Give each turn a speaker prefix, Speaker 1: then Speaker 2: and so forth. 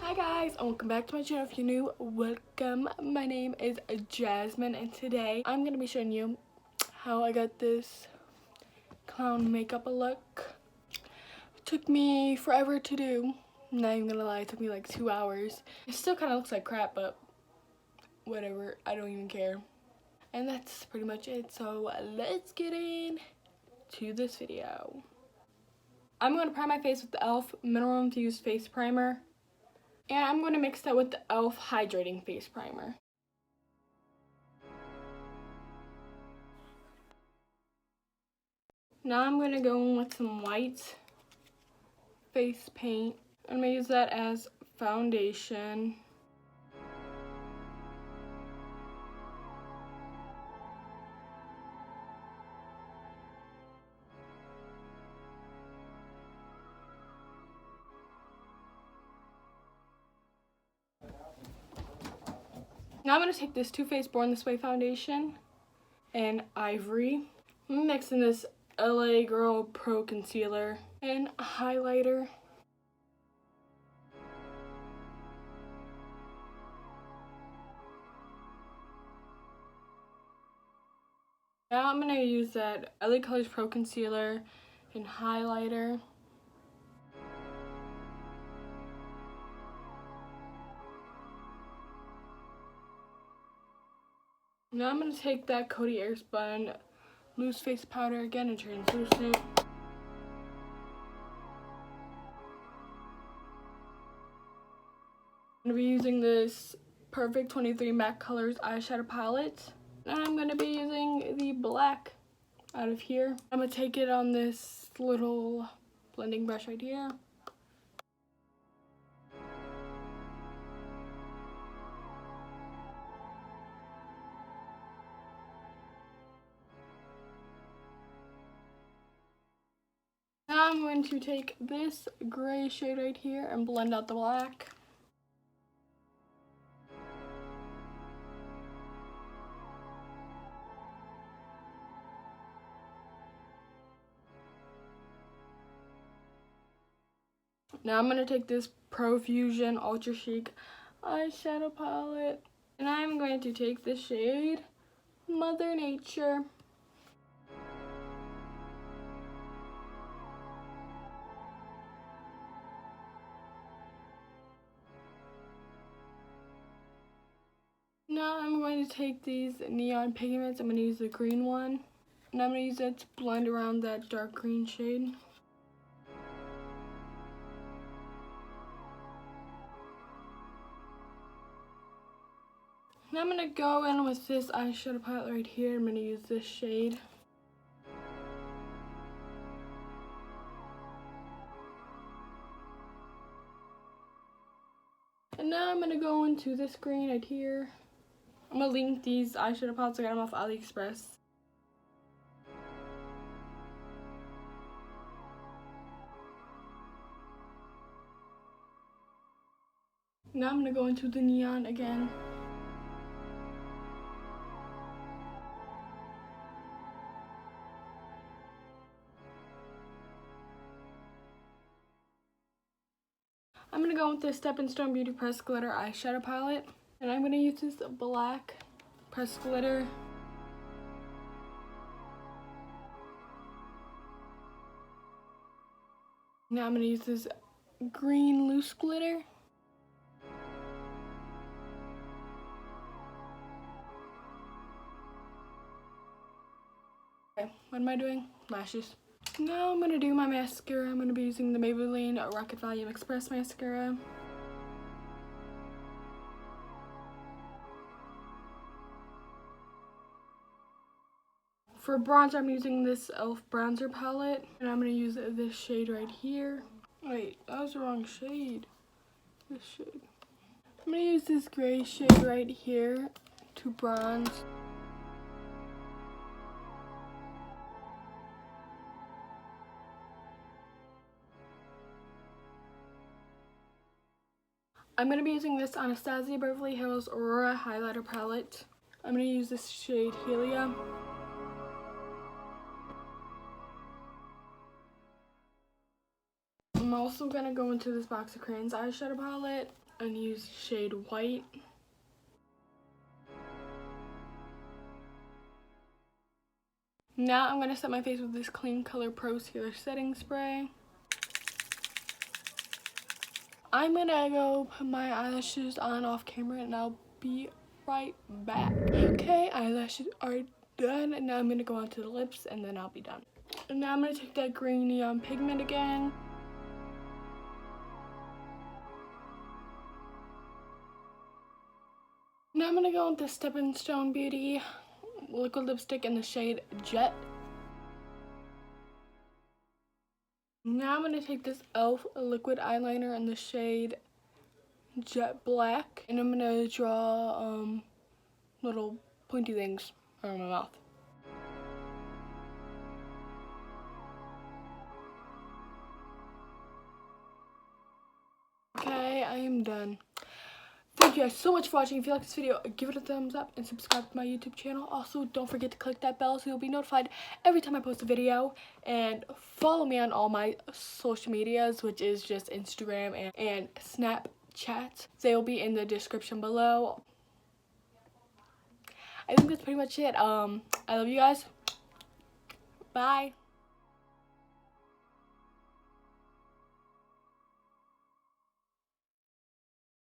Speaker 1: Hi guys, and welcome back to my channel. If you're new, welcome. My name is Jasmine, and today I'm going to be showing you how I got this clown makeup look. It took me forever to do. Not even gonna lie, it took me like 2 hours. It still kind of looks like crap, but whatever, I don't even care. And that's pretty much it, so let's get into this video. I'm going to prime my face with the e.l.f. Mineral Infused Face Primer. And I'm going to mix that with the e.l.f. Hydrating Face Primer. Now I'm going to go in with some white face paint. I'm going to use that as foundation. Now I'm going to take this Too Faced Born This Way foundation and Ivory. I'm mixing this LA Girl Pro Concealer and highlighter. Now I'm going to use that LA Colors Pro Concealer and highlighter. Now I'm going to take that Coty Airspun loose face powder again and translucent. I'm going to be using this Perfect 23 MAC Colors eyeshadow palette. And I'm going to be using the black out of here. I'm going to take it on this little blending brush right here. Now I'm going to take this gray shade right here and blend out the black. Now I'm going to take this Profusion Ultra Chic eyeshadow palette and I'm going to take the shade Mother Nature. Now I'm going to take these neon pigments. I'm going to use the green one. And I'm going to use it to blend around that dark green shade. Now I'm going to go in with this eyeshadow palette right here. I'm going to use this shade. And now I'm going to go into this green right here. I'm going to link these eyeshadow palettes. I got them off AliExpress. Now I'm going to go into the neon again. I'm going to go with the Steppin Beauty Press Glitter eyeshadow palette. And I'm going to use this black pressed glitter. Now I'm going to use this green loose glitter. Okay, what am I doing? Lashes. Now I'm going to do my mascara. I'm going to be using the Maybelline Rocket Volume Express Mascara. For bronzer, I'm using this e.l.f. bronzer palette. And I'm going to use this shade right here. Wait, that was the wrong shade. This shade. I'm going to use this gray shade right here to bronze. I'm going to be using this Anastasia Beverly Hills Aurora highlighter palette. I'm going to use this shade Helium. I'm also going to go into this box of crayons eyeshadow palette and use shade White. Now I'm going to set my face with this Kleancolor Pro Sealer Setting Spray. I'm going to go put my eyelashes on off camera and I'll be right back. Okay, eyelashes are done, and now I'm going to go on to the lips and then I'll be done. And now I'm going to take that green neon pigment again. Now I'm going to go with the Steppin Stone Beauty liquid lipstick in the shade Jet. Now I'm going to take this e.l.f. liquid eyeliner in the shade Jet Black, and I'm going to draw little pointy things around my mouth. Okay, I am done. Thank you guys so much for watching. If you like this video, give it a thumbs up and subscribe to my YouTube channel. Also, don't forget to click that bell so you'll be notified every time I post a video. And follow me on all my social medias, which is just Instagram and Snapchat. They will be in the description below. I think that's pretty much it. I love you guys. Bye.